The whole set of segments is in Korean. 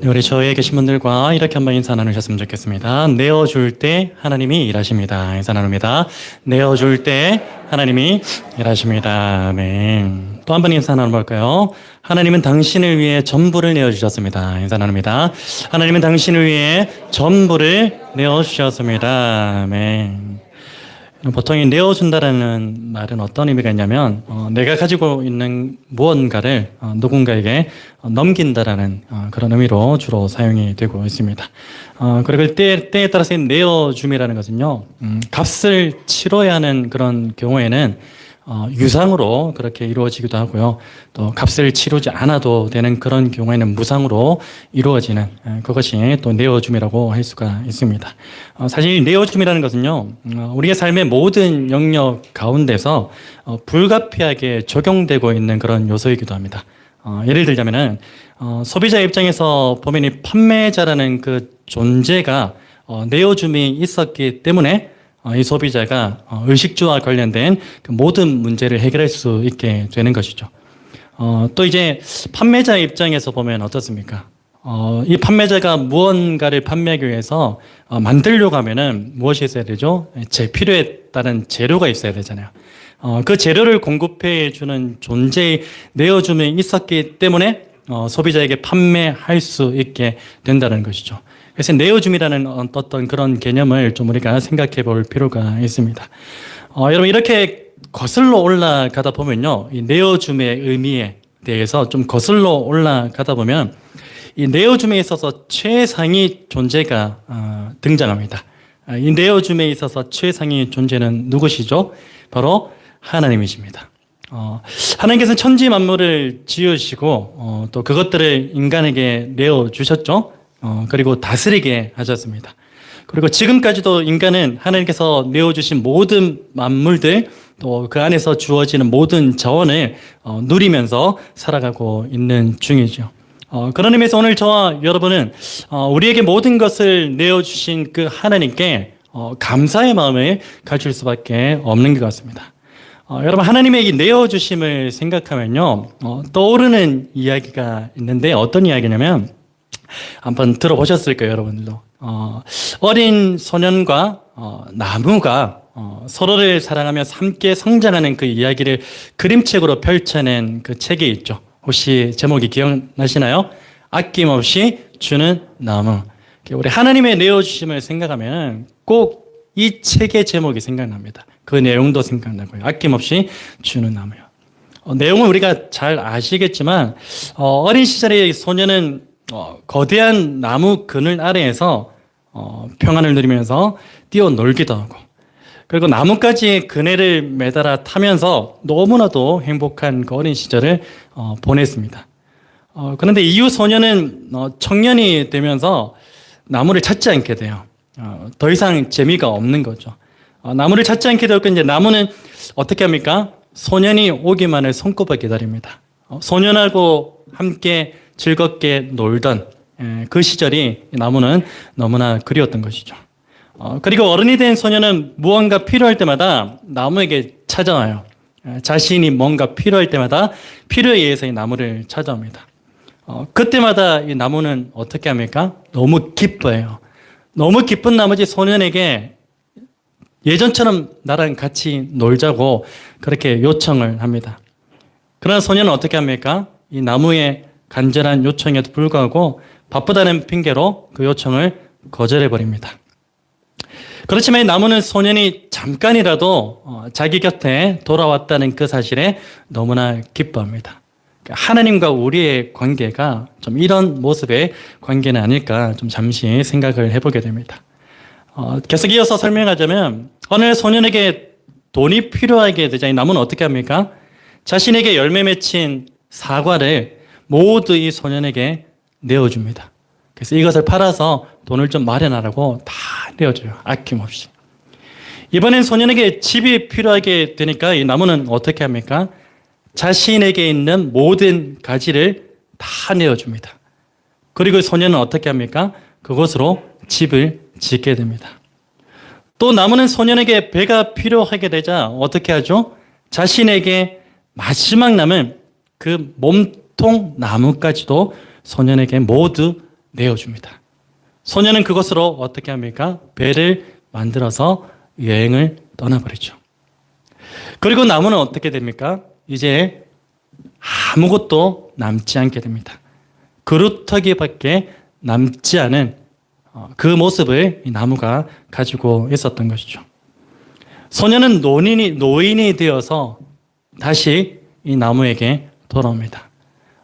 네, 우리 저에 계신 분들과 이렇게 한번 인사 나누셨으면 좋겠습니다. 내어줄 때 하나님이 일하십니다. 인사 나눕니다. 내어줄 때 하나님이 일하십니다. 아멘. 또 한 번 인사 나눠볼까요? 하나님은 당신을 위해 전부를 내어주셨습니다. 인사 나눕니다. 하나님은 당신을 위해 전부를 내어주셨습니다. 아멘. 보통 이 내어준다라는 말은 어떤 의미가 있냐면 내가 가지고 있는 무언가를 누군가에게 넘긴다라는 그런 의미로 주로 사용이 되고 있습니다. 그리고 때에 따라서 내어줌이라는 것은요, 값을 치러야 하는 그런 경우에는 유상으로 그렇게 이루어지기도 하고요. 또 값을 치르지 않아도 되는 그런 경우에는 무상으로 이루어지는 그것이 또 내어줌이라고 할 수가 있습니다. 사실 내어줌이라는 것은요, 우리의 삶의 모든 영역 가운데서 불가피하게 적용되고 있는 그런 요소이기도 합니다. 예를 들자면은 소비자 입장에서 보면 이 판매자라는 그 존재가 내어줌이 있었기 때문에 이 소비자가 의식주와 관련된 그 모든 문제를 해결할 수 있게 되는 것이죠. 또 이제 판매자 입장에서 보면 어떻습니까? 이 판매자가 무언가를 판매하기 위해서 만들려고 하면은 무엇이 있어야 되죠? 제 필요에 따른 재료가 있어야 되잖아요. 그 재료를 공급해 주는 존재의 내어줌이 있었기 때문에 소비자에게 판매할 수 있게 된다는 것이죠. 그래서 내어줌이라는 어떤 그런 개념을 좀 우리가 생각해 볼 필요가 있습니다. 여러분, 이렇게 거슬러 올라가다 보면요, 이 내어줌의 의미에 대해서 좀 거슬러 올라가다 보면 이 내어줌에 있어서 최상위 존재가 등장합니다. 이 내어줌에 있어서 최상위 존재는 누구시죠? 바로 하나님이십니다. 하나님께서는 천지 만물을 지으시고 또 그것들을 인간에게 내어주셨죠. 그리고 다스리게 하셨습니다. 그리고 지금까지도 인간은 하나님께서 내어주신 모든 만물들, 또 그 안에서 주어지는 모든 자원을 누리면서 살아가고 있는 중이죠. 그런 의미에서 오늘 저와 여러분은 우리에게 모든 것을 내어주신 그 하나님께 감사의 마음을 가질 수밖에 없는 것 같습니다. 여러분, 하나님의 이 내어주심을 생각하면요, 떠오르는 이야기가 있는데 어떤 이야기냐면, 한번 들어보셨을 거예요, 여러분들도. 어린 소년과 나무가 서로를 사랑하며 함께 성장하는 그 이야기를 그림책으로 펼쳐낸 그 책이 있죠. 혹시 제목이 기억나시나요? 아낌없이 주는 나무. 우리 하나님의 내어주심을 생각하면 꼭 이 책의 제목이 생각납니다. 그 내용도 생각나고요. 아낌없이 주는 나무요. 내용은 우리가 잘 아시겠지만 어린 시절의 소년은 거대한 나무 그늘 아래에서 평안을 누리면서 뛰어놀기도 하고, 그리고 나뭇가지의 그네를 매달아 타면서 너무나도 행복한 그 어린 시절을 보냈습니다. 그런데 이후 소년은 청년이 되면서 나무를 찾지 않게 돼요. 더 이상 재미가 없는 거죠. 나무를 찾지 않게 되었고, 이제 나무는 어떻게 합니까? 소년이 오기만을 손꼽아 기다립니다. 소년하고 함께 즐겁게 놀던 그 시절이 나무는 너무나 그리웠던 것이죠. 그리고 어른이 된 소년은 무언가 필요할 때마다 나무에게 찾아와요. 자신이 뭔가 필요할 때마다 필요에 의해서 이 나무를 찾아옵니다. 그때마다 이 나무는 어떻게 합니까? 너무 기뻐해요. 너무 기쁜 나머지 소년에게 예전처럼 나랑 같이 놀자고 그렇게 요청을 합니다. 그러나 소년은 어떻게 합니까? 이 나무의 간절한 요청에도 불구하고 바쁘다는 핑계로 그 요청을 거절해버립니다. 그렇지만 이 나무는 소년이 잠깐이라도 자기 곁에 돌아왔다는 그 사실에 너무나 기뻐합니다. 하나님과 우리의 관계가 좀 이런 모습의 관계는 아닐까 좀 잠시 생각을 해보게 됩니다. 계속 이어서 설명하자면 어느 소년에게 돈이 필요하게 되자 이 나무는 어떻게 합니까? 자신에게 열매 맺힌 사과를 모두 이 소년에게 내어줍니다. 그래서 이것을 팔아서 돈을 좀 마련하라고 다 내어줘요. 아낌없이. 이번엔 소년에게 집이 필요하게 되니까 이 나무는 어떻게 합니까? 자신에게 있는 모든 가지를 다 내어줍니다. 그리고 소년은 어떻게 합니까? 그곳으로 집을 짓게 됩니다. 또 나무는 소년에게 배가 필요하게 되자 어떻게 하죠? 자신에게 마지막 남은 그 몸통 나무까지도 소년에게 모두 내어줍니다. 소년은 그곳으로 어떻게 합니까? 배를 만들어서 여행을 떠나버리죠. 그리고 나무는 어떻게 됩니까? 이제 아무것도 남지 않게 됩니다. 그루터기밖에 남지 않은 그 모습을 이 나무가 가지고 있었던 것이죠. 소년은 노인이 되어서 다시 이 나무에게 돌아옵니다.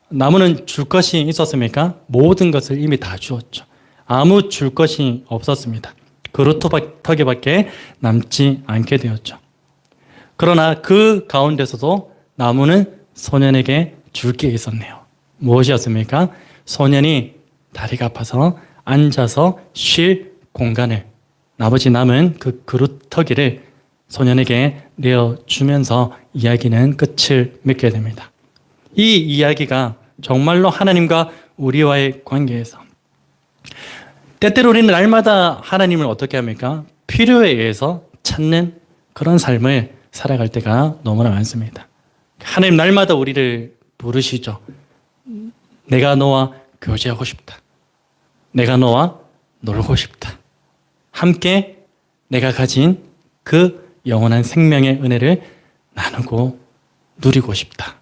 나무는 줄 것이 있었습니까? 모든 것을 이미 다 주었죠. 아무 줄 것이 없었습니다. 그루터기밖에 남지 않게 되었죠. 그러나 그 가운데서도 나무는 소년에게 줄 게 있었네요. 무엇이었습니까? 소년이 다리가 아파서 앉아서 쉴 공간을, 나머지 남은 그 그루터기를 소년에게 내어주면서 이야기는 끝을 맺게 됩니다. 이 이야기가 정말로 하나님과 우리와의 관계에서, 때때로 우리는 날마다 하나님을 어떻게 합니까? 필요에 의해서 찾는 그런 삶을 살아갈 때가 너무나 많습니다. 하나님 날마다 우리를 부르시죠. 내가 너와 교제하고 싶다. 내가 너와 놀고 싶다. 함께 내가 가진 그 영원한 생명의 은혜를 나누고 누리고 싶다.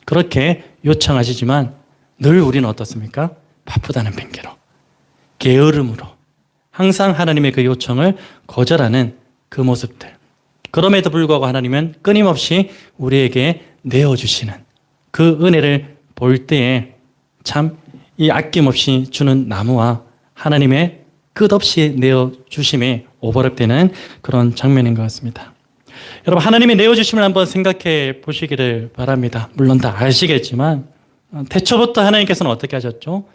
그렇게 요청하시지만 늘 우리는 어떻습니까? 바쁘다는 핑계로, 게으름으로 항상 하나님의 그 요청을 거절하는 그 모습들. 그럼에도 불구하고 하나님은 끊임없이 우리에게 내어주시는 그 은혜를 볼 때에 참 이 아낌없이 주는 나무와 하나님의 끝없이 내어주심에 오버랩되는 그런 장면인 것 같습니다. 여러분, 하나님의 내어주심을 한번 생각해 보시기를 바랍니다. 물론 다 아시겠지만 태초부터 하나님께서는 어떻게 하셨죠?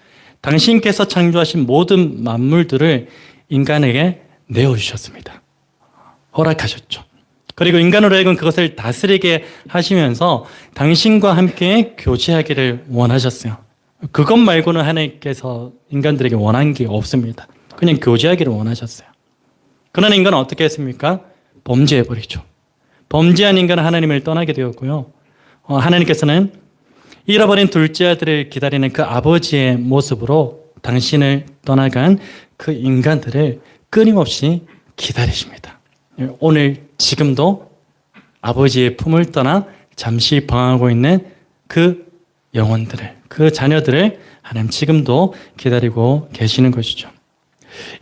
당신께서 창조하신 모든 만물들을 인간에게 내어주셨습니다. 허락하셨죠. 그리고 인간으로 하여금 그것을 다스리게 하시면서 당신과 함께 교제하기를 원하셨어요. 그것 말고는 하나님께서 인간들에게 원한 게 없습니다. 그냥 교제하기를 원하셨어요. 그러나 인간은 어떻게 했습니까? 범죄해버리죠. 범죄한 인간은 하나님을 떠나게 되었고요. 하나님께서는 잃어버린 둘째 아들을 기다리는 그 아버지의 모습으로 당신을 떠나간 그 인간들을 끊임없이 기다리십니다. 오늘 지금도 아버지의 품을 떠나 잠시 방황하고 있는 그 영혼들을, 그 자녀들을 하나님 지금도 기다리고 계시는 것이죠.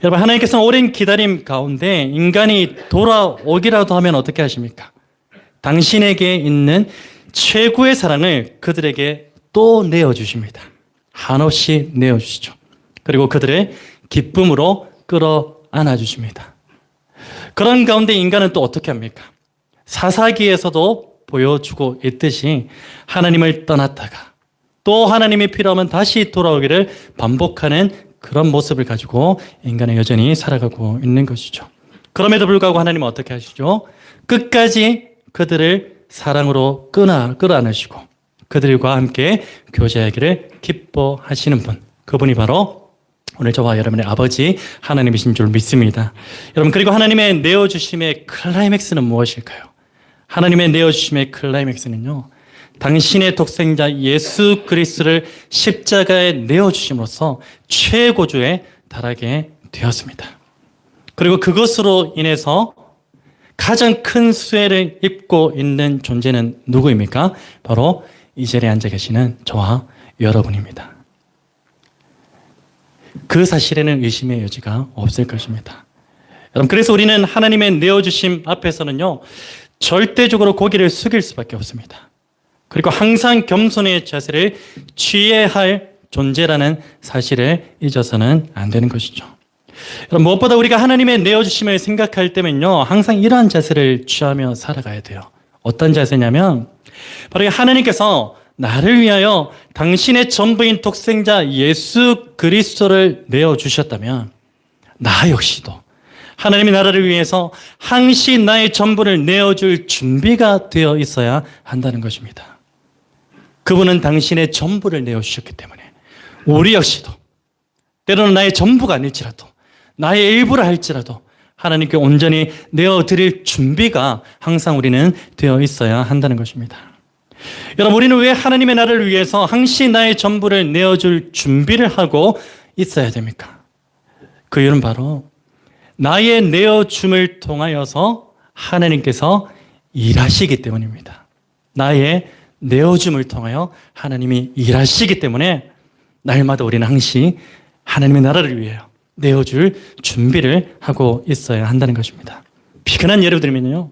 여러분, 하나님께서는 오랜 기다림 가운데 인간이 돌아오기라도 하면 어떻게 하십니까? 당신에게 있는 최고의 사랑을 그들에게 또 내어주십니다. 한없이 내어주시죠. 그리고 그들의 기쁨으로 끌어안아 주십니다. 그런 가운데 인간은 또 어떻게 합니까? 사사기에서도 보여주고 있듯이 하나님을 떠났다가 또 하나님이 필요하면 다시 돌아오기를 반복하는 그런 모습을 가지고 인간은 여전히 살아가고 있는 것이죠. 그럼에도 불구하고 하나님은 어떻게 하시죠? 끝까지 그들을 사랑으로 끌어안으시고 그들과 함께 교제하기를 기뻐하시는 분, 그분이 바로 오늘 저와 여러분의 아버지 하나님이신 줄 믿습니다. 여러분, 그리고 하나님의 내어주심의 클라이맥스는 무엇일까요? 하나님의 내어주심의 클라이맥스는요, 당신의 독생자 예수 그리스도를 십자가에 내어주심으로써 최고조에 달하게 되었습니다. 그리고 그것으로 인해서 가장 큰 수혜를 입고 있는 존재는 누구입니까? 바로 이 자리에 앉아 계시는 저와 여러분입니다. 그 사실에는 의심의 여지가 없을 것입니다. 여러분, 그래서 우리는 하나님의 내어주심 앞에서는요, 절대적으로 고개를 숙일 수밖에 없습니다. 그리고 항상 겸손의 자세를 취해야 할 존재라는 사실을 잊어서는 안 되는 것이죠. 여러분, 무엇보다 우리가 하나님의 내어주심을 생각할 때면요, 항상 이러한 자세를 취하며 살아가야 돼요. 어떤 자세냐면 바로 하나님께서 나를 위하여 당신의 전부인 독생자 예수 그리스도를 내어주셨다면 나 역시도 하나님의 나라를 위해서 항시 나의 전부를 내어줄 준비가 되어 있어야 한다는 것입니다. 그분은 당신의 전부를 내어주셨기 때문에 우리 역시도 때로는 나의 전부가 아닐지라도 나의 일부라 할지라도 하나님께 온전히 내어드릴 준비가 항상 우리는 되어 있어야 한다는 것입니다. 여러분, 우리는 왜 하나님의 나라를 위해서 항시 나의 전부를 내어줄 준비를 하고 있어야 됩니까? 그 이유는 바로 나의 내어줌을 통하여서 하나님께서 일하시기 때문입니다. 나의 내어줌을 통하여 하나님이 일하시기 때문에 날마다 우리는 항시 하나님의 나라를 위하여 내어줄 준비를 하고 있어야 한다는 것입니다. 비근한 예를 들면요,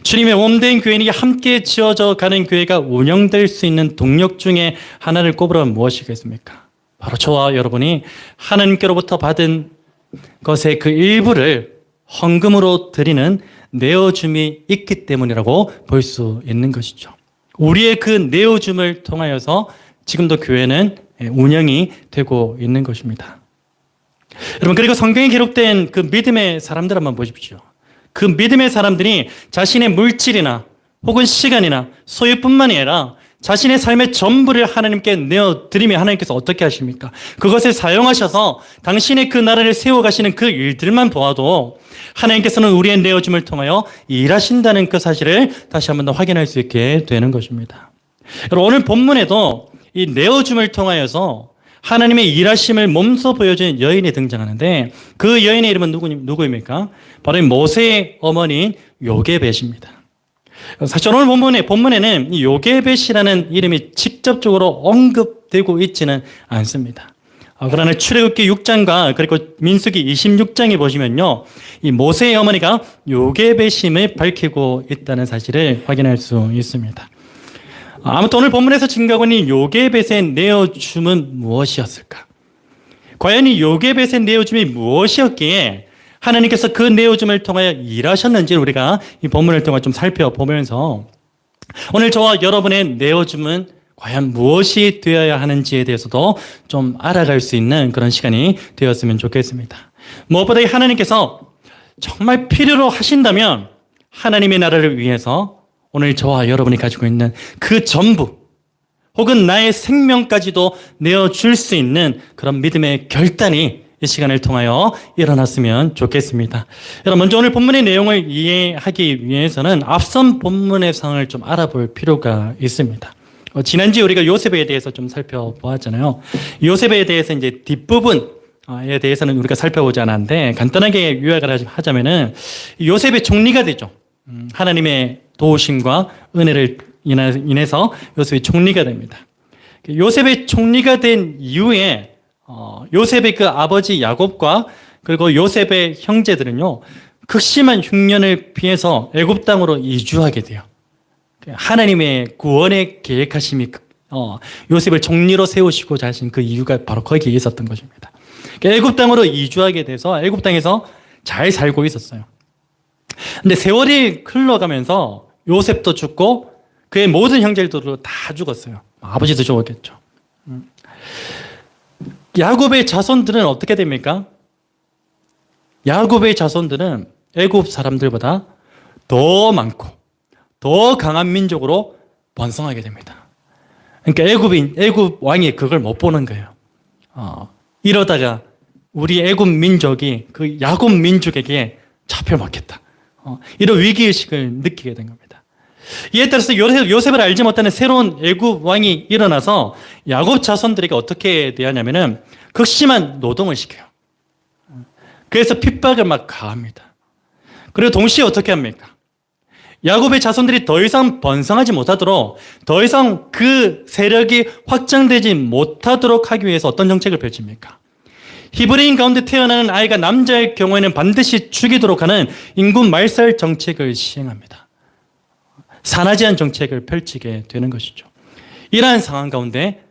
주님의 몸된 교인이 함께 지어져 가는 교회가 운영될 수 있는 동력 중에 하나를 꼽으라면 무엇이겠습니까? 바로 저와 여러분이 하나님께로부터 받은 것의 그 일부를 헌금으로 드리는 내어줌이 있기 때문이라고 볼 수 있는 것이죠. 우리의 그 내어줌을 통하여서 지금도 교회는 운영이 되고 있는 것입니다. 여러분, 그리고 성경에 기록된 그 믿음의 사람들 한번 보십시오. 그 믿음의 사람들이 자신의 물질이나 혹은 시간이나 소유뿐만이 아니라 자신의 삶의 전부를 하나님께 내어드리며 하나님께서 어떻게 하십니까? 그것을 사용하셔서 당신의 그 나라를 세워가시는 그 일들만 보아도 하나님께서는 우리의 내어줌을 통하여 일하신다는 그 사실을 다시 한번 더 확인할 수 있게 되는 것입니다. 여러분, 오늘 본문에도 이 내어줌을 통하여서 하나님의 일하심을 몸소 보여주는 여인이 등장하는데 그 여인의 이름은 누구입니까? 바로 모세의 어머니인 요게벳입니다. 사실 오늘 본문에는 이 요게벳이라는 이름이 직접적으로 언급되고 있지는 않습니다. 그러나 출애굽기 6장과 그리고 민수기 26장에 보시면요, 이 모세의 어머니가 요게벳임을 밝히고 있다는 사실을 확인할 수 있습니다. 아무튼 오늘 본문에서 증거하고 있는 요게벳의 내어줌은 무엇이었을까? 과연 이 요게벳의 내어줌이 무엇이었기에 하나님께서 그 내어줌을 통하여 일하셨는지를 우리가 이 본문을 통해 좀 살펴보면서 오늘 저와 여러분의 내어줌은 과연 무엇이 되어야 하는지에 대해서도 좀 알아갈 수 있는 그런 시간이 되었으면 좋겠습니다. 무엇보다 하나님께서 정말 필요로 하신다면 하나님의 나라를 위해서 오늘 저와 여러분이 가지고 있는 그 전부 혹은 나의 생명까지도 내어줄 수 있는 그런 믿음의 결단이 이 시간을 통하여 일어났으면 좋겠습니다. 여러분, 먼저 오늘 본문의 내용을 이해하기 위해서는 앞선 본문의 상황을 좀 알아볼 필요가 있습니다. 지난주에 우리가 요셉에 대해서 좀 살펴보았잖아요. 요셉에 대해서 이제 뒷부분에 대해서는 우리가 살펴보지 않았는데 간단하게 요약을 하자면은 요셉의 총리가 되죠. 하나님의 도우심과 은혜를 인해서 요셉이 총리가 됩니다. 요셉의 총리가 된 이후에 요셉의 그 아버지 야곱과 그리고 요셉의 형제들은요, 극심한 흉년을 피해서 애굽 땅으로 이주하게 돼요. 하나님의 구원의 계획하심이 요셉을 총리로 세우시고자 하신 그 이유가 바로 거기에 있었던 것입니다. 애굽 땅으로 이주하게 돼서 애굽 땅에서 잘 살고 있었어요. 근데 세월이 흘러가면서 요셉도 죽고 그의 모든 형제들도 다 죽었어요. 아버지도 죽었겠죠. 야곱의 자손들은 어떻게 됩니까? 야곱의 자손들은 애굽 사람들보다 더 많고 더 강한 민족으로 번성하게 됩니다. 그러니까 애굽 왕이 그걸 못 보는 거예요. 이러다가 우리 애굽 민족이 그 야곱 민족에게 잡혀먹겠다. 이런 위기의식을 느끼게 된 겁니다. 이에 따라서 요셉을 알지 못하는 새로운 애굽 왕이 일어나서 야곱 자손들에게 어떻게 대하냐면은 극심한 노동을 시켜요. 그래서 핍박을 막 가합니다. 그리고 동시에 어떻게 합니까? 야곱의 자손들이 더 이상 번성하지 못하도록, 더 이상 그 세력이 확장되지 못하도록 하기 위해서 어떤 정책을 펼칩니까? 히브리인 가운데 태어나는 아이가 남자일 경우에는 반드시 죽이도록 하는 인구 말살 정책을 시행합니다. 산하제한 정책을 펼치게 되는 것이죠. 이러한 상황 가운데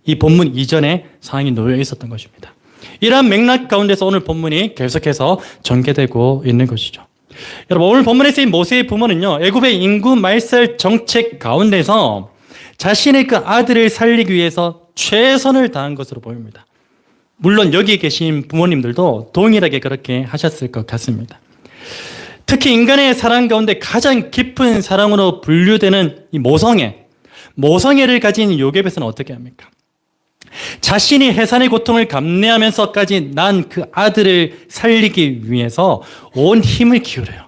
이 본문 이전에 상황이 놓여 있었던 것입니다. 이러한 맥락 가운데서 오늘 본문이 계속해서 전개되고 있는 것이죠. 여러분, 오늘 본문에 쓰인 모세의 부모는요, 애굽의 인구 말살 정책 가운데서 자신의 그 아들을 살리기 위해서 최선을 다한 것으로 보입니다. 물론 여기 계신 부모님들도 동일하게 그렇게 하셨을 것 같습니다. 특히 인간의 사랑 가운데 가장 깊은 사랑으로 분류되는 이 모성애를 가진 요셉은 어떻게 합니까? 자신이 해산의 고통을 감내하면서까지 난 그 아들을 살리기 위해서 온 힘을 기울여요.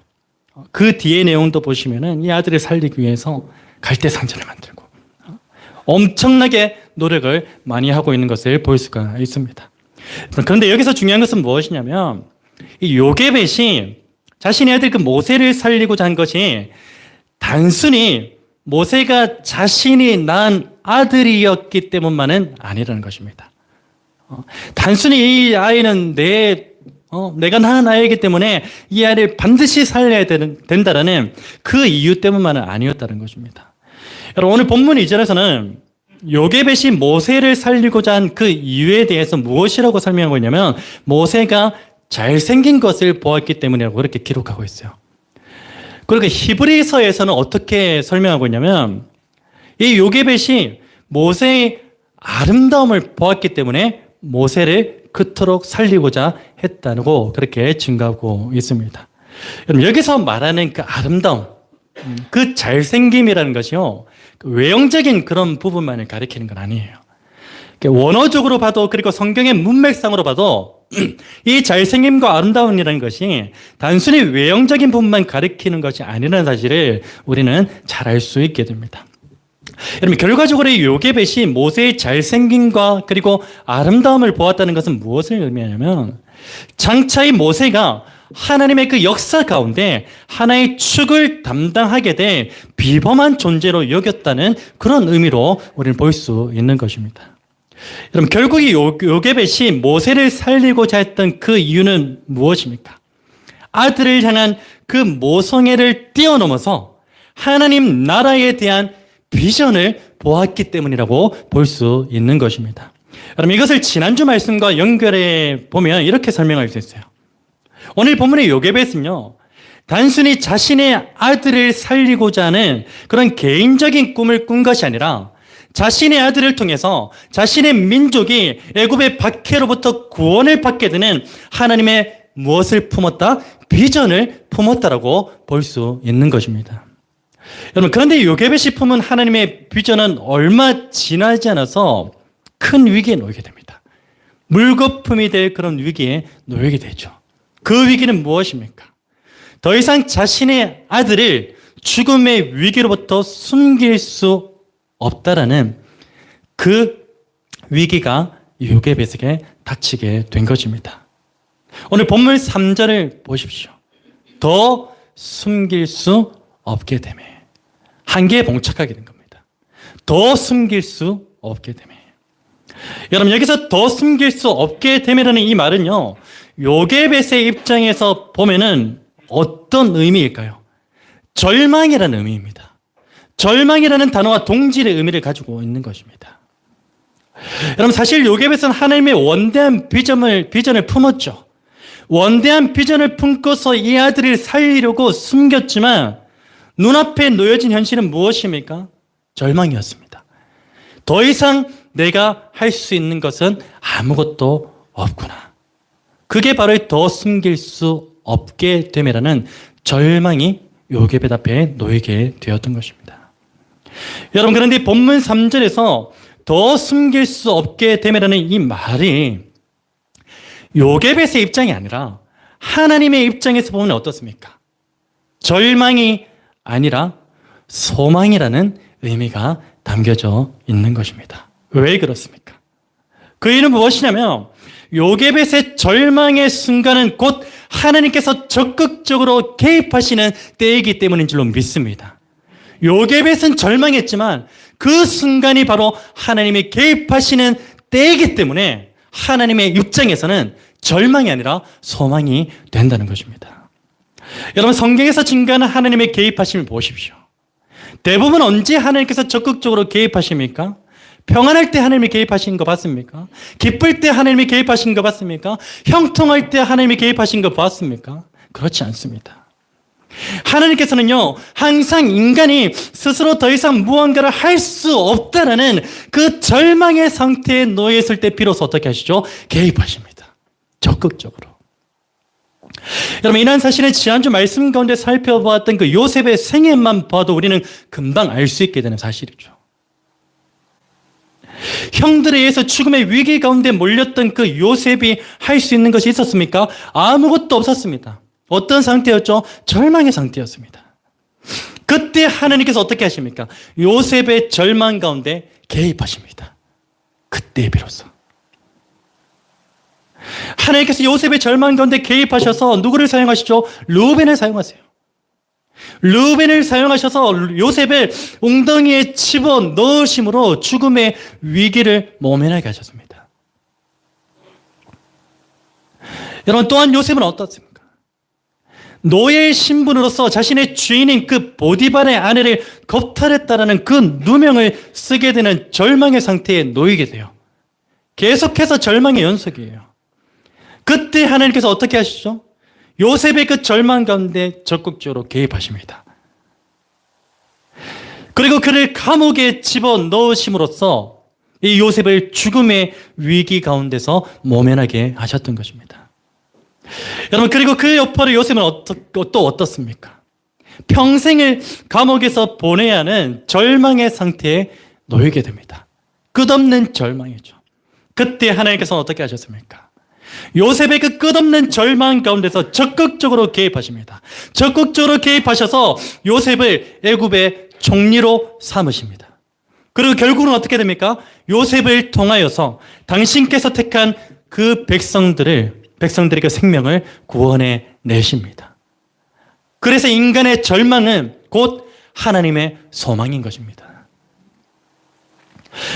그 뒤의 내용도 보시면은 이 아들을 살리기 위해서 갈대상전을 만들고 엄청나게 노력을 많이 하고 있는 것을 볼 수가 있습니다. 그런데 여기서 중요한 것은 무엇이냐면 이 요게벳이 자신의 아들 그 모세를 살리고자 한 것이 단순히 모세가 자신이 낳은 아들이었기 때문만은 아니라는 것입니다. 단순히 이 아이는 내가 낳은 아이이기 때문에 이 아이를 반드시 살려야 된다라는 그 이유 때문만은 아니었다는 것입니다. 여러분, 오늘 본문 2절에서는 요게벳이 모세를 살리고자 한 그 이유에 대해서 무엇이라고 설명하고 있냐면 모세가 잘생긴 것을 보았기 때문이라고 그렇게 기록하고 있어요. 그러니까 히브리서에서는 어떻게 설명하고 있냐면 이 요게벳이 모세의 아름다움을 보았기 때문에 모세를 그토록 살리고자 했다고 그렇게 증거하고 있습니다. 여러분, 여기서 말하는 그 아름다움, 그 잘생김이라는 것이요, 그 외형적인 그런 부분만을 가리키는 건 아니에요. 원어적으로 봐도, 그리고 성경의 문맥상으로 봐도 이 잘생김과 아름다움이라는 것이 단순히 외형적인 부분만 가리키는 것이 아니라는 사실을 우리는 잘 알 수 있게 됩니다. 여러분, 결과적으로 이 요게벳이 모세의 잘생김과 그리고 아름다움을 보았다는 것은 무엇을 의미하냐면 장차 이 모세가 하나님의 그 역사 가운데 하나의 축을 담당하게 될 비범한 존재로 여겼다는 그런 의미로 우리는 볼 수 있는 것입니다. 여러분, 결국 이 요게벳이 모세를 살리고자 했던 그 이유는 무엇입니까? 아들을 향한 그 모성애를 뛰어넘어서 하나님 나라에 대한 비전을 보았기 때문이라고 볼 수 있는 것입니다. 여러분, 이것을 지난주 말씀과 연결해 보면 이렇게 설명할 수 있어요. 오늘 본문의 요게벳은요, 단순히 자신의 아들을 살리고자 하는 그런 개인적인 꿈을 꾼 것이 아니라 자신의 아들을 통해서 자신의 민족이 애굽의 박해로부터 구원을 받게 되는 하나님의 무엇을 품었다? 비전을 품었다라고 볼 수 있는 것입니다. 여러분, 그런데 요게벳이 품은 하나님의 비전은 얼마 지나지 않아서 큰 위기에 놓이게 됩니다. 물거품이 될 그런 위기에 놓이게 되죠. 그 위기는 무엇입니까? 더 이상 자신의 아들을 죽음의 위기로부터 숨길 수 없다라는 그 위기가 요게벳에게 닥치게 된 것입니다. 오늘 본문 3절을 보십시오. 더 숨길 수 없게 되매. 한계에 봉착하게 된 겁니다. 더 숨길 수 없게 되매. 여러분, 여기서 더 숨길 수 없게 되매라는 이 말은요, 요게벳의 입장에서 보면은 어떤 의미일까요? 절망이라는 의미입니다. 절망이라는 단어와 동질의 의미를 가지고 있는 것입니다. 여러분, 사실 요게벳은 하나님의 원대한 비전을 품었죠. 원대한 비전을 품고서 이 아들을 살리려고 숨겼지만 눈앞에 놓여진 현실은 무엇입니까? 절망이었습니다. 더 이상 내가 할 수 있는 것은 아무것도 없구나. 그게 바로 더 숨길 수 없게 됨이라는 절망이 요게벳 앞에 놓이게 되었던 것입니다. 여러분, 그런데 본문 3절에서 더 숨길 수 없게 됨이라는 이 말이 요게벳의 입장이 아니라 하나님의 입장에서 보면 어떻습니까? 절망이 아니라 소망이라는 의미가 담겨져 있는 것입니다. 왜 그렇습니까? 그 이유는 무엇이냐면 요게벳의 절망의 순간은 곧 하나님께서 적극적으로 개입하시는 때이기 때문인 줄로 믿습니다. 요게벳은 절망했지만 그 순간이 바로 하나님이 개입하시는 때이기 때문에 하나님의 입장에서는 절망이 아니라 소망이 된다는 것입니다. 여러분, 성경에서 증거하는 하나님의 개입하심을 보십시오. 대부분 언제 하나님께서 적극적으로 개입하십니까? 평안할 때 하나님이 개입하신 거 봤습니까? 기쁠 때 하나님이 개입하신 거 봤습니까? 형통할 때 하나님이 개입하신 거 봤습니까? 그렇지 않습니다. 하나님께서는요, 항상 인간이 스스로 더 이상 무언가를 할 수 없다라는 그 절망의 상태에 놓여 있을 때 비로소 어떻게 하시죠? 개입하십니다. 적극적으로. 여러분, 이런 사실은 지난주 말씀 가운데 살펴보았던 그 요셉의 생애만 봐도 우리는 금방 알 수 있게 되는 사실이죠. 형들에 의해서 죽음의 위기 가운데 몰렸던 그 요셉이 할 수 있는 것이 있었습니까? 아무것도 없었습니다. 어떤 상태였죠? 절망의 상태였습니다. 그때 하나님께서 어떻게 하십니까? 요셉의 절망 가운데 개입하십니다. 그때 비로소. 하나님께서 요셉의 절망 가운데 개입하셔서 누구를 사용하시죠? 르우벤을 사용하세요. 르우벤을 사용하셔서 요셉을 웅덩이에 집어 넣으심으로 죽음의 위기를 모면하게 하셨습니다. 여러분, 또한 요셉은 어떻습니까? 노예의 신분으로서 자신의 주인인 그 보디발의 아내를 겁탈했다라는 그 누명을 쓰게 되는 절망의 상태에 놓이게 돼요. 계속해서 절망의 연속이에요. 그때 하나님께서 어떻게 하시죠? 요셉의 그 절망 가운데 적극적으로 개입하십니다. 그리고 그를 감옥에 집어 넣으심으로써 이 요셉을 죽음의 위기 가운데서 모면하게 하셨던 것입니다. 여러분, 그리고 그 여파로 요셉은 또 어떻습니까? 평생을 감옥에서 보내야 하는 절망의 상태에 놓이게 됩니다. 끝없는 절망이죠. 그때 하나님께서는 어떻게 하셨습니까? 요셉의 그 끝없는 절망 가운데서 적극적으로 개입하십니다. 적극적으로 개입하셔서 요셉을 애굽의 총리로 삼으십니다. 그리고 결국은 어떻게 됩니까? 요셉을 통하여서 당신께서 택한 그 백성들의 그 생명을 구원해 내십니다. 그래서 인간의 절망은 곧 하나님의 소망인 것입니다.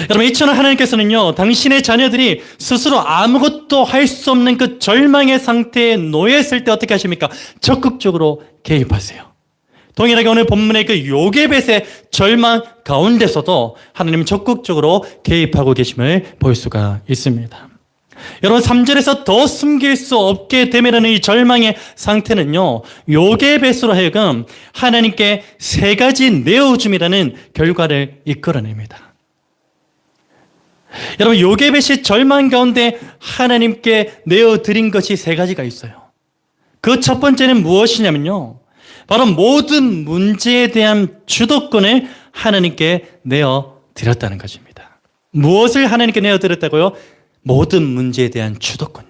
여러분, 이처럼 하나님께서는요, 당신의 자녀들이 스스로 아무것도 할 수 없는 그 절망의 상태에 놓였을 때 어떻게 하십니까? 적극적으로 개입하세요. 동일하게 오늘 본문의 그 요게벳의 절망 가운데서도 하나님은 적극적으로 개입하고 계심을 볼 수가 있습니다. 여러분, 3절에서 더 숨길 수 없게 되면은 이 절망의 상태는요, 요게벳으로 하여금 하나님께 세 가지 내어줌이라는 결과를 이끌어냅니다. 여러분, 요게벳이 절망 가운데 하나님께 내어드린 것이 세 가지가 있어요. 그 첫 번째는 무엇이냐면요, 바로 모든 문제에 대한 주도권을 하나님께 내어드렸다는 것입니다. 무엇을 하나님께 내어드렸다고요? 모든 문제에 대한 주도권요.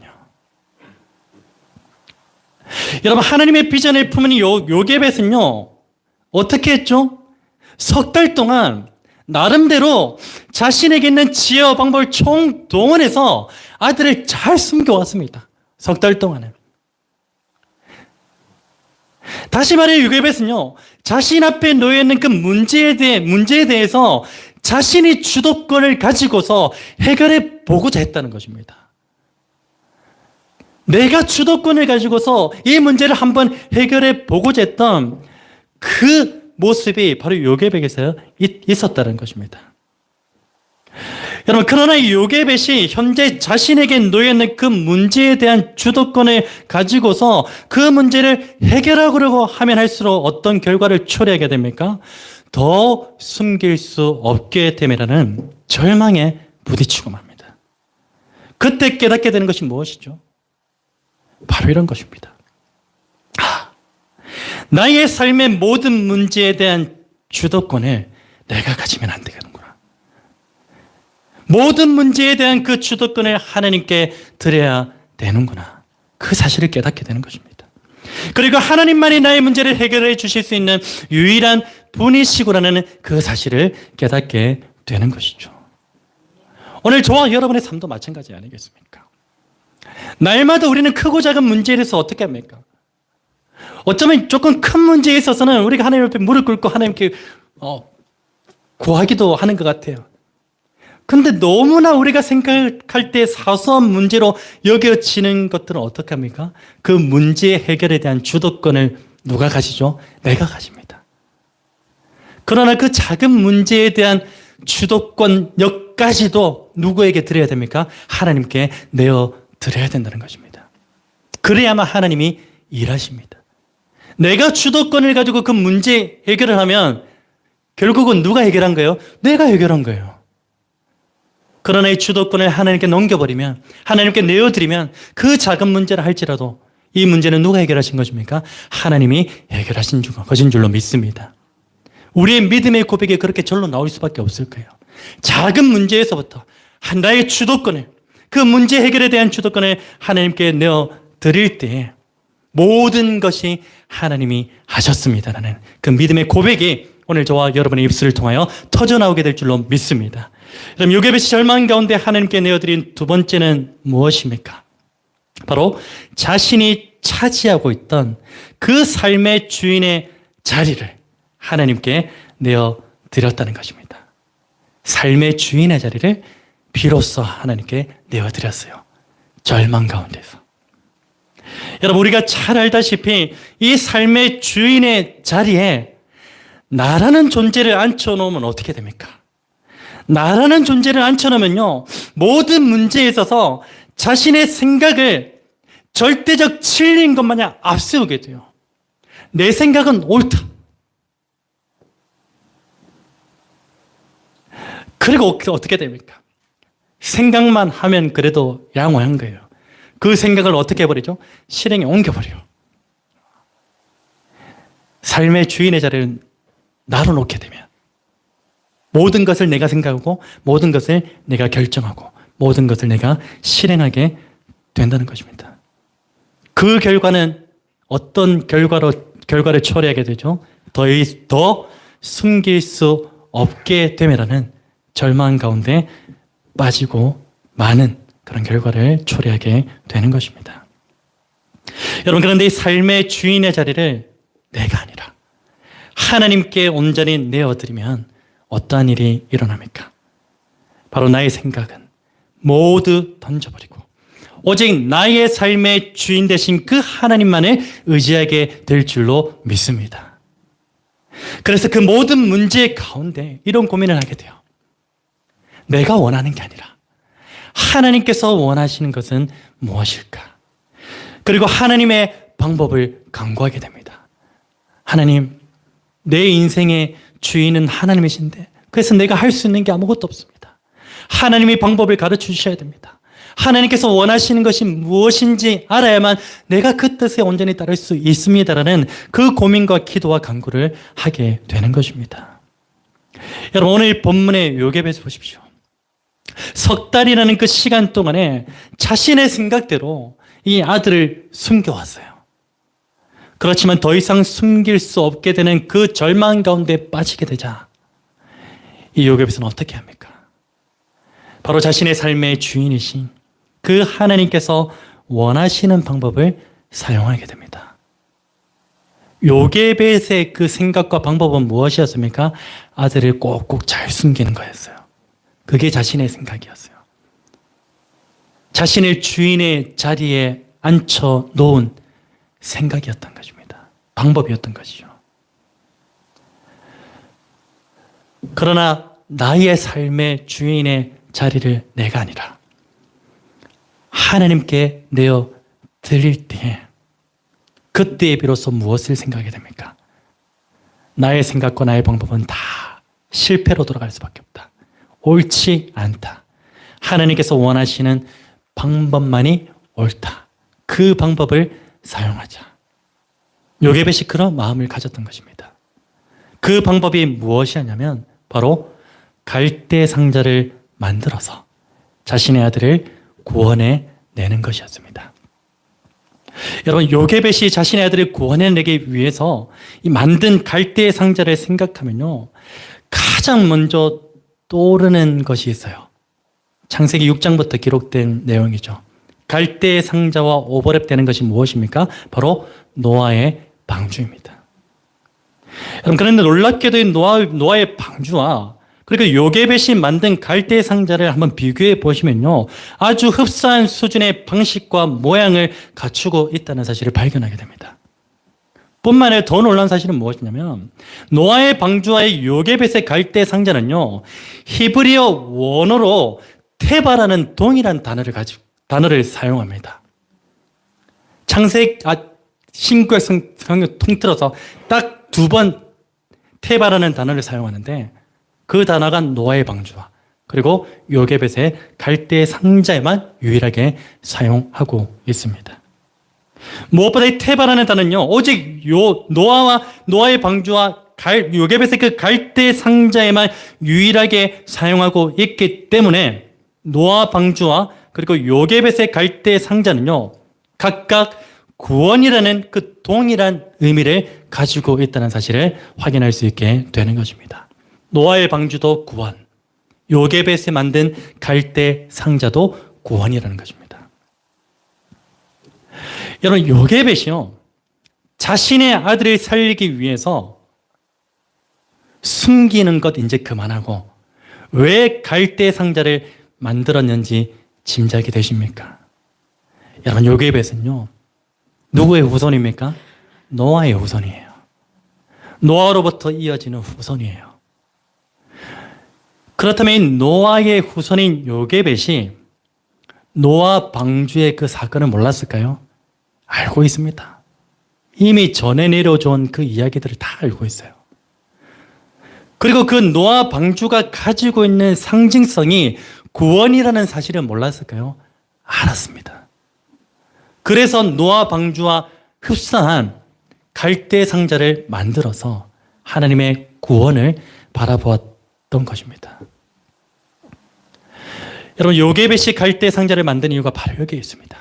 여러분, 하나님의 비전을 품은 요게벳은요, 어떻게 했죠? 석 달 동안 나름대로 자신에게 있는 지혜와 방법을 총동원해서 아들을 잘 숨겨왔습니다. 석 달 동안은. 다시 말해 요게벳은요, 자신 앞에 놓여있는 그 문제에 대해서 자신이 주도권을 가지고서 해결해 보고자 했다는 것입니다. 내가 주도권을 가지고서 이 문제를 한번 해결해 보고자 했던 그 모습이 바로 요게벳에서 있었다는 것입니다. 여러분, 그러나 이 요게벳이 현재 자신에게 놓여있는 그 문제에 대한 주도권을 가지고서 그 문제를 해결하려고 하면 할수록 어떤 결과를 초래하게 됩니까? 더 숨길 수 없게 되면은 절망에 부딪히고 맙니다. 그때 깨닫게 되는 것이 무엇이죠? 바로 이런 것입니다. 나의 삶의 모든 문제에 대한 주도권을 내가 가지면 안 되겠구나. 모든 문제에 대한 그 주도권을 하나님께 드려야 되는구나. 그 사실을 깨닫게 되는 것입니다. 그리고 하나님만이 나의 문제를 해결해 주실 수 있는 유일한 분이시구라는 그 사실을 깨닫게 되는 것이죠. 오늘 저와 여러분의 삶도 마찬가지 아니겠습니까? 날마다 우리는 크고 작은 문제에 대해서 어떻게 합니까? 어쩌면 조금 큰 문제에 있어서는 우리가 하나님 앞에 무릎 꿇고 하나님께 구하기도 하는 것 같아요. 근데 너무나 우리가 생각할 때 사소한 문제로 여겨지는 것들은 어떻게 합니까? 그 문제 해결에 대한 주도권을 누가 가지죠? 내가 가집니다. 그러나 그 작은 문제에 대한 주도권력까지도 누구에게 드려야 됩니까? 하나님께 내어드려야 된다는 것입니다. 그래야만 하나님이 일하십니다. 내가 주도권을 가지고 그 문제 해결을 하면 결국은 누가 해결한 거예요? 내가 해결한 거예요. 그러나 이 주도권을 하나님께 넘겨버리면, 하나님께 내어드리면 그 작은 문제를 할지라도 이 문제는 누가 해결하신 것입니까? 하나님이 해결하신 것인 줄로 믿습니다. 우리의 믿음의 고백이 그렇게 절로 나올 수밖에 없을 거예요. 작은 문제에서부터 나의 주도권을, 그 문제 해결에 대한 주도권을 하나님께 내어드릴 때 모든 것이 하나님이 하셨습니다라는 그 믿음의 고백이 오늘 저와 여러분의 입술을 통하여 터져나오게 될 줄로 믿습니다. 그럼 요게벳이 절망 가운데 하나님께 내어드린 두 번째는 무엇입니까? 바로 자신이 차지하고 있던 그 삶의 주인의 자리를 하나님께 내어드렸다는 것입니다. 삶의 주인의 자리를 비로소 하나님께 내어드렸어요. 절망 가운데서. 여러분, 우리가 잘 알다시피 이 삶의 주인의 자리에 나라는 존재를 앉혀놓으면 어떻게 됩니까? 나라는 존재를 앉혀놓으면요, 모든 문제에 있어서 자신의 생각을 절대적 진리인 것 마냥 앞세우게 돼요. 내 생각은 옳다. 그리고 어떻게 됩니까? 생각만 하면 그래도 양호한 거예요. 그 생각을 어떻게 해버리죠? 실행에 옮겨버려요. 삶의 주인의 자리를 나로 놓게 되면 모든 것을 내가 생각하고 모든 것을 내가 결정하고 모든 것을 내가 실행하게 된다는 것입니다. 그 결과는 어떤 결과를 초래하게 되죠? 더 숨길 수 없게 됨이라는 절망 가운데 빠지고 많은 그런 결과를 초래하게 되는 것입니다. 여러분, 그런데 이 삶의 주인의 자리를 내가 아니라 하나님께 온전히 내어드리면 어떠한 일이 일어납니까? 바로 나의 생각은 모두 던져버리고 오직 나의 삶의 주인 되신 그 하나님만을 의지하게 될 줄로 믿습니다. 그래서 그 모든 문제 가운데 이런 고민을 하게 돼요. 내가 원하는 게 아니라 하나님께서 원하시는 것은 무엇일까? 그리고 하나님의 방법을 강구하게 됩니다. 하나님, 내 인생의 주인은 하나님이신데 그래서 내가 할 수 있는 게 아무것도 없습니다. 하나님이 방법을 가르쳐 주셔야 됩니다. 하나님께서 원하시는 것이 무엇인지 알아야만 내가 그 뜻에 온전히 따를 수 있습니다라는 그 고민과 기도와 간구를 하게 되는 것입니다. 여러분, 오늘 본문의 요게벳을 보십시오. 석 달이라는 그 시간 동안에 자신의 생각대로 이 아들을 숨겨왔어요. 그렇지만 더 이상 숨길 수 없게 되는 그 절망 가운데 빠지게 되자 이 요게벳은 어떻게 합니까? 바로 자신의 삶의 주인이신 그 하나님께서 원하시는 방법을 사용하게 됩니다. 요게벳의 그 생각과 방법은 무엇이었습니까? 아들을 꼭꼭 잘 숨기는 거였어요. 그게 자신의 생각이었어요. 자신을 주인의 자리에 앉혀 놓은 생각이었던 것입니다. 방법이었던 것이죠. 그러나 나의 삶의 주인의 자리를 내가 아니라 하나님께 내어 드릴 때에 그때에 비로소 무엇을 생각하게 됩니까? 나의 생각과 나의 방법은 다 실패로 돌아갈 수밖에 없다. 옳지 않다. 하나님께서 원하시는 방법만이 옳다. 그 방법을 사용하자. 요게벳이 그런 마음을 가졌던 것입니다. 그 방법이 무엇이었냐면 바로 갈대 상자를 만들어서 자신의 아들을 구원해 내는 것이었습니다. 여러분, 요게벳이 자신의 아들을 구원해내기 위해서 이 만든 갈대 상자를 생각하면요, 가장 먼저 떠오르는 것이 있어요. 창세기 6장부터 기록된 내용이죠. 갈대 상자와 오버랩되는 것이 무엇입니까? 바로 노아의 방주입니다. 여러분, 그런데 놀랍게도 노아의 방주와 그리고 요게벳이 만든 갈대 상자를 한번 비교해 보시면요, 아주 흡사한 수준의 방식과 모양을 갖추고 있다는 사실을 발견하게 됩니다. 뿐만 아니라 더 놀라운 사실은 무엇이냐면 노아의 방주와 요게벳의 갈대 상자는요, 히브리어 원어로 테바라는 동일한 단어를 사용합니다. 신구약 성경 통틀어서 딱 두 번 테바라는 단어를 사용하는데 그 단어가 노아의 방주와 그리고 요게벳의 갈대 상자에만 유일하게 사용하고 있습니다. 무엇보다 이 테바라는 단어는요, 오직 노아의 방주와 요게벳의 그 갈대 상자에만 유일하게 사용하고 있기 때문에 노아 방주와 그리고 요게벳의 갈대 상자는요, 각각 구원이라는 그 동일한 의미를 가지고 있다는 사실을 확인할 수 있게 되는 것입니다. 노아의 방주도 구원, 요게벳이 만든 갈대 상자도 구원이라는 것입니다. 여러분, 요게벳이요, 자신의 아들을 살리기 위해서 숨기는 것 이제 그만하고 왜 갈대 상자를 만들었는지 짐작이 되십니까? 여러분, 요게벳은요, 누구의 후손입니까? 노아의 후손이에요. 노아로부터 이어지는 후손이에요. 그렇다면 이 노아의 후손인 요게벳이 노아 방주의 그 사건을 몰랐을까요? 알고 있습니다. 이미 전해 내려준 그 이야기들을 다 알고 있어요. 그리고 그 노아 방주가 가지고 있는 상징성이 구원이라는 사실을 몰랐을까요? 알았습니다. 그래서 노아 방주와 흡사한 갈대 상자를 만들어서 하나님의 구원을 바라보았던 것입니다. 여러분, 요게벳이 갈대 상자를 만든 이유가 바로 여기에 있습니다.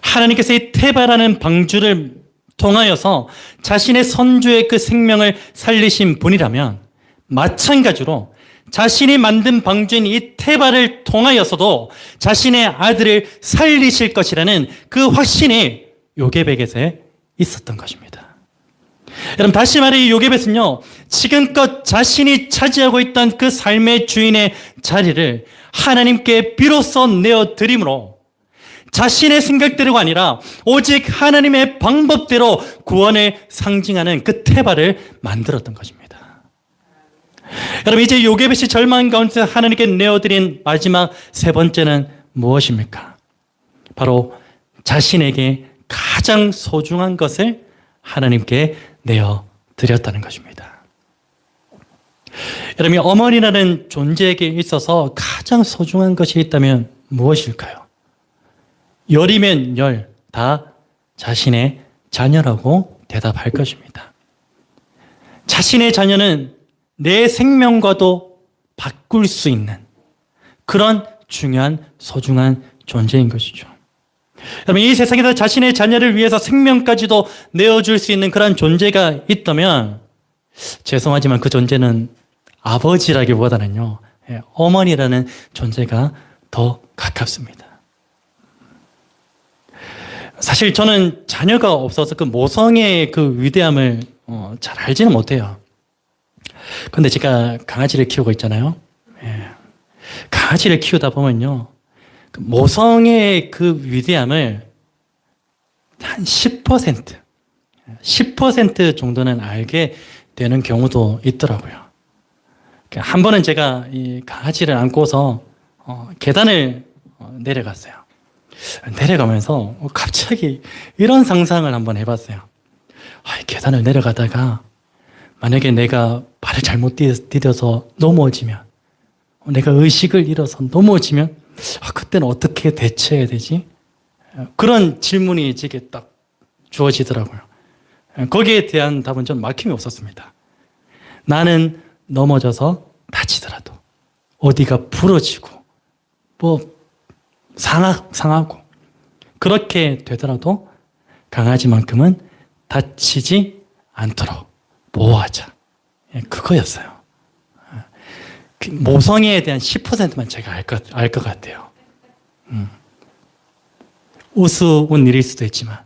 하나님께서 이 테바라는 방주를 통하여서 자신의 선주의 그 생명을 살리신 분이라면 마찬가지로 자신이 만든 방주인 이 테바를 통하여서도 자신의 아들을 살리실 것이라는 그 확신이 요게벳에 있었던 것입니다. 여러분, 다시 말해 이 요게벳은요, 지금껏 자신이 차지하고 있던 그 삶의 주인의 자리를 하나님께 비로소 내어드림으로 자신의 생각대로가 아니라 오직 하나님의 방법대로 구원을 상징하는 그 테바를 만들었던 것입니다. 여러분, 이제 요게벳이 절망 가운데 하나님께 내어드린 마지막 세 번째는 무엇입니까? 바로 자신에게 가장 소중한 것을 하나님께 내어드렸다는 것입니다. 여러분, 어머니라는 존재에게 있어서 가장 소중한 것이 있다면 무엇일까요? 열이면 열, 다 자신의 자녀라고 대답할 것입니다. 자신의 자녀는 내 생명과도 바꿀 수 있는 그런 중요한 소중한 존재인 것이죠. 여러분, 이 세상에서 자신의 자녀를 위해서 생명까지도 내어줄 수 있는 그런 존재가 있다면 죄송하지만 그 존재는 아버지라기보다는요, 어머니라는 존재가 더 가깝습니다. 사실 저는 자녀가 없어서 그 모성애의 그 위대함을 잘 알지는 못해요. 그런데 제가 강아지를 키우고 있잖아요. 강아지를 키우다 보면요, 그 모성애의 그 위대함을 한 10% 정도는 알게 되는 경우도 있더라고요. 한 번은 제가 이 강아지를 안고서 계단을 내려갔어요. 내려가면서 갑자기 이런 상상을 한번 해봤어요. 계단을 내려가다가 만약에 내가 발을 잘못 디뎌서 넘어지면, 내가 의식을 잃어서 넘어지면 그때는 어떻게 대처해야 되지? 그런 질문이 제게 딱 주어지더라고요. 거기에 대한 답은 좀 막힘이 없었습니다. 나는 넘어져서 다치더라도, 어디가 부러지고 뭐 상하고 그렇게 되더라도 강아지만큼은 다치지 않도록 보호하자. 그거였어요. 모성애에 대한 10%만 제가 알 것 같아요. 우스운 일일 수도 있지만.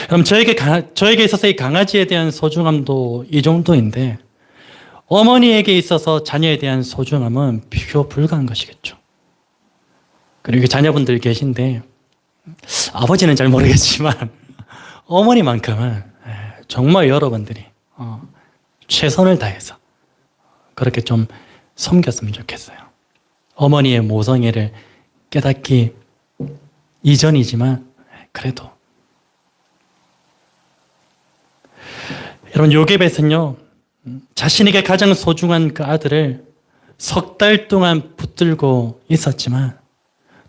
그럼 저에게 있어서 이 강아지에 대한 소중함도 이 정도인데, 어머니에게 있어서 자녀에 대한 소중함은 비교 불가한 것이겠죠. 그리고 자녀분들 계신데, 아버지는 잘 모르겠지만 어머니만큼은 정말 여러분들이 최선을 다해서 그렇게 좀 섬겼으면 좋겠어요. 어머니의 모성애를 깨닫기 이전이지만 그래도. 여러분, 요게벳은요, 자신에게 가장 소중한 그 아들을 석 달 동안 붙들고 있었지만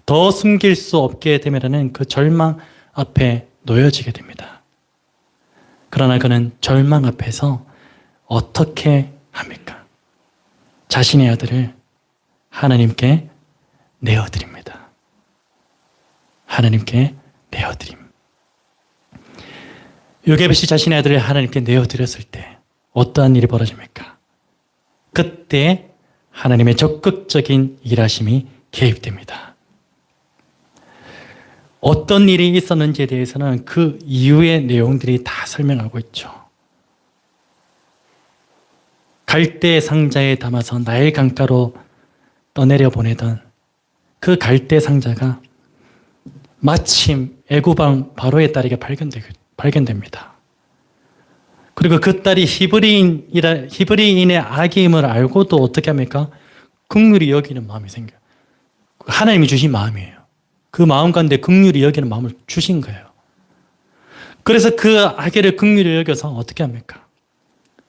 더 숨길 수 없게 되면은 그 절망 앞에 놓여지게 됩니다. 그러나 그는 절망 앞에서 어떻게 합니까? 자신의 아들을 하나님께 내어드립니다. 하나님께 내어드림. 요게벳이 자신의 아들을 하나님께 내어드렸을 때 어떠한 일이 벌어집니까? 그때 하나님의 적극적인 일하심이 개입됩니다. 어떤 일이 있었는지에 대해서는 그 이후의 내용들이 다 설명하고 있죠. 갈대 상자에 담아서 나일 강가로 떠내려 보내던 그 갈대 상자가 마침 애굽왕 바로의 딸에게 발견됩니다. 그리고 그 딸이 히브리인의 아기임을 알고도 어떻게 합니까? 긍휼히 여기는 마음이 생겨요. 하나님이 주신 마음이에요. 그 마음 가운데 긍휼히 여기는 마음을 주신 거예요. 그래서 그 아기를 긍휼히 여겨서 어떻게 합니까?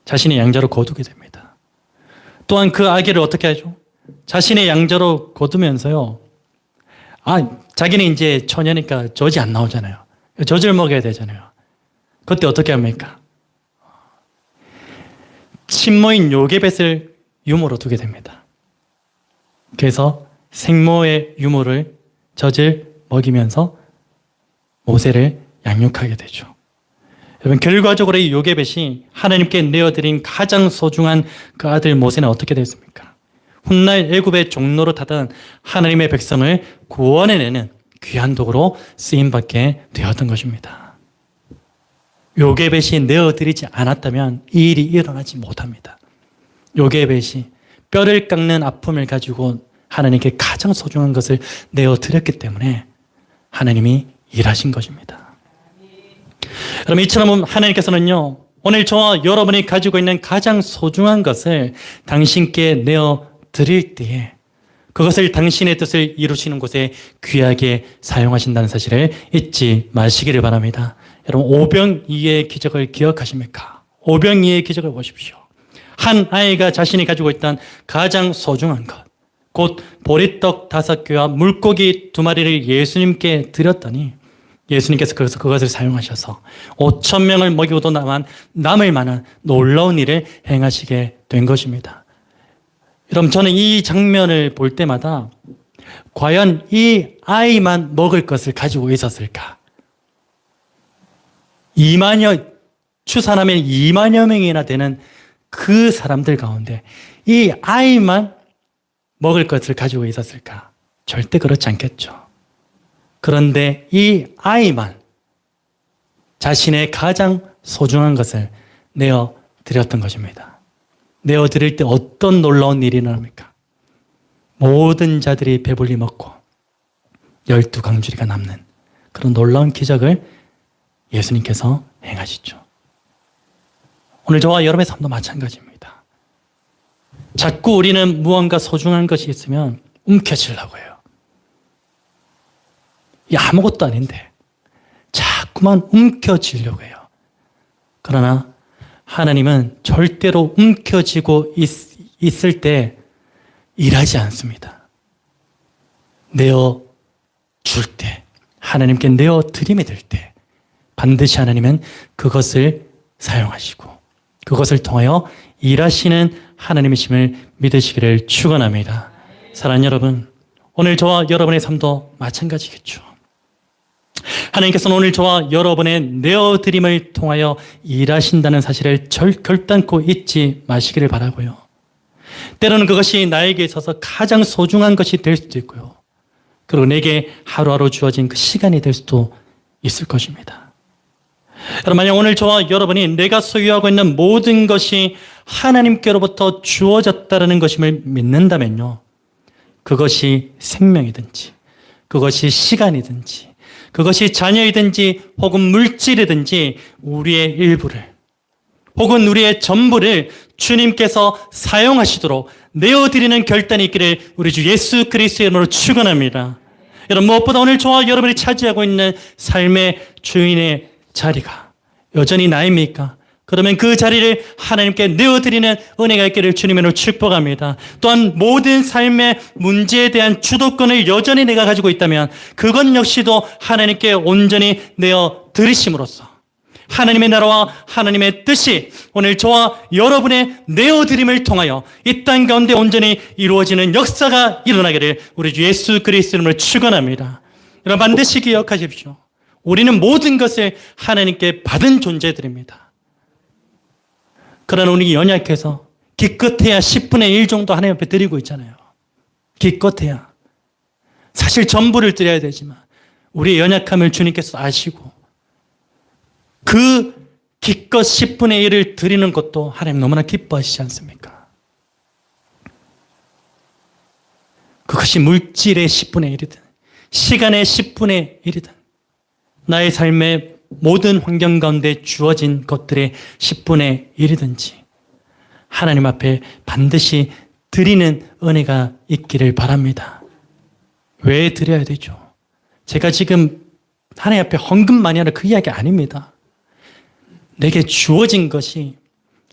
자신의 양자로 거두게 됩니다. 또한 그 아기를 어떻게 하죠? 자신의 양자로 거두면서요. 자기는 이제 처녀니까 젖이 안 나오잖아요. 젖을 먹여야 되잖아요. 그때 어떻게 합니까? 친모인 요게벳을 유모로 두게 됩니다. 그래서 생모의 유모를 젖을 먹이면서 모세를 양육하게 되죠. 여러분, 결과적으로 이 요게벳이 하나님께 내어드린 가장 소중한 그 아들 모세는 어떻게 됐습니까? 훗날 애굽의 종로로 타던 하나님의 백성을 구원해내는 귀한 도구로 쓰임받게 되었던 것입니다. 요게벳이 내어드리지 않았다면 이 일이 일어나지 못합니다. 요게벳이 뼈를 깎는 아픔을 가지고 하나님께 가장 소중한 것을 내어드렸기 때문에 하나님이 일하신 것입니다. 여러분, 이처럼 하나님께서는요, 오늘 저와 여러분이 가지고 있는 가장 소중한 것을 당신께 내어드릴 때에 그것을 당신의 뜻을 이루시는 곳에 귀하게 사용하신다는 사실을 잊지 마시기를 바랍니다. 여러분, 오병이의 기적을 기억하십니까? 오병이의 기적을 보십시오. 한 아이가 자신이 가지고 있던 가장 소중한 것, 곧 보리떡 5개와 물고기 2마리를 예수님께 드렸더니 예수님께서 그것을 사용하셔서 5,000명을 먹이고도 남을 만한 놀라운 일을 행하시게 된 것입니다. 여러분, 저는 이 장면을 볼 때마다 과연 이 아이만 먹을 것을 가지고 있었을까? 추산하면 2만여 명이나 되는 그 사람들 가운데 이 아이만 먹을 것을 가지고 있었을까? 절대 그렇지 않겠죠. 그런데 이 아이만 자신의 가장 소중한 것을 내어드렸던 것입니다. 내어드릴 때 어떤 놀라운 일이 일어납니까? 모든 자들이 배불리 먹고 12강주리가 남는 그런 놀라운 기적을 예수님께서 행하시죠. 오늘 저와 여러분의 삶도 마찬가지입니다. 자꾸 우리는 무언가 소중한 것이 있으면 움켜쥐려고 해요. 아무것도 아닌데 자꾸만 움켜쥐려고 해요. 그러나 하나님은 절대로 움켜쥐고 있을 때 일하지 않습니다. 내어줄 때, 하나님께 내어드림이 될 때 반드시 하나님은 그것을 사용하시고 그것을 통하여 일하시는 하나님이심을 믿으시기를 축원합니다. 사랑하는 여러분, 오늘 저와 여러분의 삶도 마찬가지겠죠. 하나님께서는 오늘 저와 여러분의 내어드림을 통하여 일하신다는 사실을 결단코 잊지 마시기를 바라고요. 때로는 그것이 나에게 있어서 가장 소중한 것이 될 수도 있고요. 그리고 내게 하루하루 주어진 그 시간이 될 수도 있을 것입니다. 여러분, 만약 오늘 저와 여러분이 내가 소유하고 있는 모든 것이 하나님께로부터 주어졌다는 것임을 믿는다면요, 그것이 생명이든지 그것이 시간이든지 그것이 자녀이든지 혹은 물질이든지 우리의 일부를 혹은 우리의 전부를 주님께서 사용하시도록 내어드리는 결단이 있기를 우리 주 예수 그리스도의 이름으로 축원합니다. 여러분, 무엇보다 오늘 저와 여러분이 차지하고 있는 삶의 주인의 자리가 여전히 나입니까? 그러면 그 자리를 하나님께 내어드리는 은혜가 있기를 주님으로 축복합니다. 또한 모든 삶의 문제에 대한 주도권을 여전히 내가 가지고 있다면 그것 역시도 하나님께 온전히 내어드리심으로써 하나님의 나라와 하나님의 뜻이 오늘 저와 여러분의 내어드림을 통하여 이 땅 가운데 온전히 이루어지는 역사가 일어나기를 우리 주 예수 그리스도 이름으로 축원합니다. 여러분 반드시 기억하십시오. 우리는 모든 것을 하나님께 받은 존재들입니다. 그러나 우리 연약해서 기껏해야 10분의 1 정도 하나님 앞에 드리고 있잖아요. 기껏해야. 사실 전부를 드려야 되지만 우리의 연약함을 주님께서 아시고 그 기껏 10분의 1을 드리는 것도 하나님 너무나 기뻐하시지 않습니까? 그것이 물질의 10분의 1이든 시간의 10분의 1이든 나의 삶의 모든 환경 가운데 주어진 것들의 10분의 1이든지 하나님 앞에 반드시 드리는 은혜가 있기를 바랍니다. 왜 드려야 되죠? 제가 지금 하나님 앞에 헌금 많이 하는 그 이야기 아닙니다. 내게 주어진 것이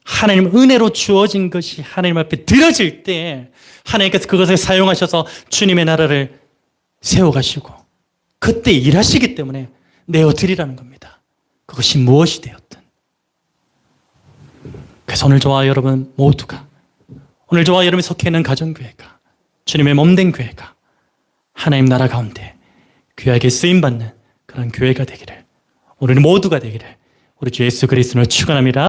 하나님 은혜로 주어진 것이 하나님 앞에 드려질 때 하나님께서 그것을 사용하셔서 주님의 나라를 세워가시고 그때 일하시기 때문에 내어드리라는 겁니다. 그것이 무엇이 되었든. 그래서 오늘 저와 여러분 모두가 오늘 저와 여러분이 속해 있는 가정교회가 주님의 몸된 교회가 하나님 나라 가운데 귀하게 쓰임받는 그런 교회가 되기를 우리는 모두가 되기를 우리 주 예수 그리스도로 축원합니다.